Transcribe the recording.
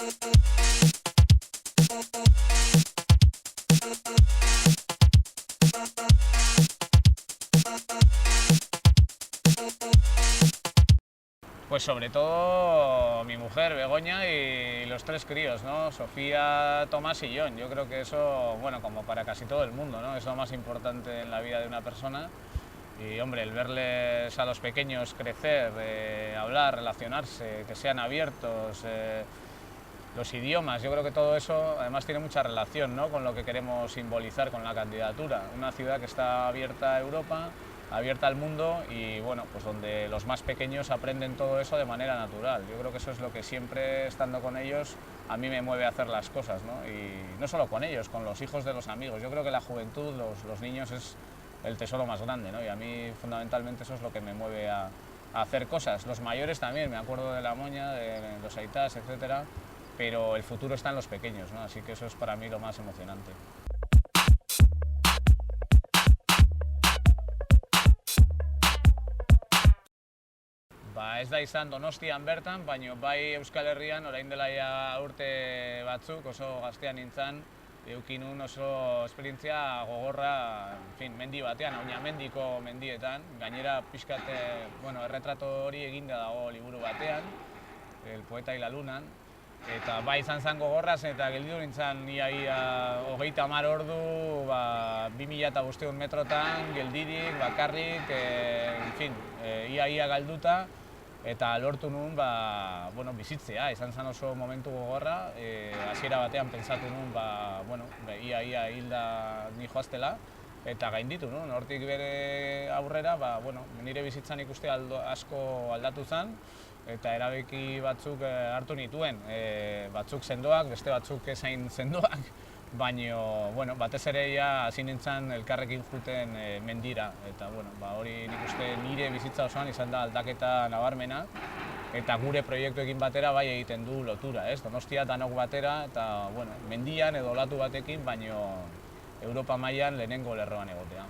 Pues sobre todo mi mujer, Begoña, y los tres críos, ¿no? Sofía, Tomás y John. Yo creo que eso, bueno, como para casi todo el mundo, ¿no? Es lo más importante en la vida de una persona. Y hombre, el verles a los pequeños crecer, hablar, relacionarse, que sean abiertos, los idiomas, yo creo que todo eso además tiene mucha relación, ¿no?, con lo que queremos simbolizar con la candidatura. Una ciudad que está abierta a Europa, abierta al mundo y bueno, pues donde los más pequeños aprenden todo eso de manera natural. Yo creo que eso es lo que siempre, estando con ellos, a mí me mueve a hacer las cosas, ¿no? Y no solo con ellos, con los hijos de los amigos. Yo creo que la juventud, los niños es el tesoro más grande, ¿no? Y a mí fundamentalmente eso es lo que me mueve a hacer cosas. Los mayores también, me acuerdo de la moña, de los aitás, etcétera, pero el futuro está en los pequeños, ¿no? Así que eso es para mí lo más emocionante. Ez da izan Donostian bertan, baina bai Euskal Herrian orain dela urte batzuk, oso gaztean nintzen, eduki nuen oso esperientzia gogorra, mendi batean, Auñamendiko mendietan, gainera pixkat, erretrato hori eginda dago liburu batean, El poeta y la lunan, eta bai izan zen gogorraz eta gelditu nintzen ia 30 ordu 2500 metrotan, geldirik, bakarrik, ia galduta, eta lortu nuen bizitzea. Izan zen oso momentu gogorra, hasiera batean pentsatu nuen ia hilda ni joaztela, eta gainditu nuen. Hortik bere aurrera, nire bizitzan ikuste asko aldatu zen, eta erabaki batzuk hartu nituen, batzuk sendoak, beste batzuk ezain sendoak, baina batez ere hasi nintzen elkarrekin juten mendira, eta hori nik uste nire bizitza osoan izan da aldaketa nabarmena, eta gure proiektuekin batera bai egiten du lotura, Donostia danok batera, eta mendian edo olatu batekin, baina Europa mailan lehenengo lerroan egotea.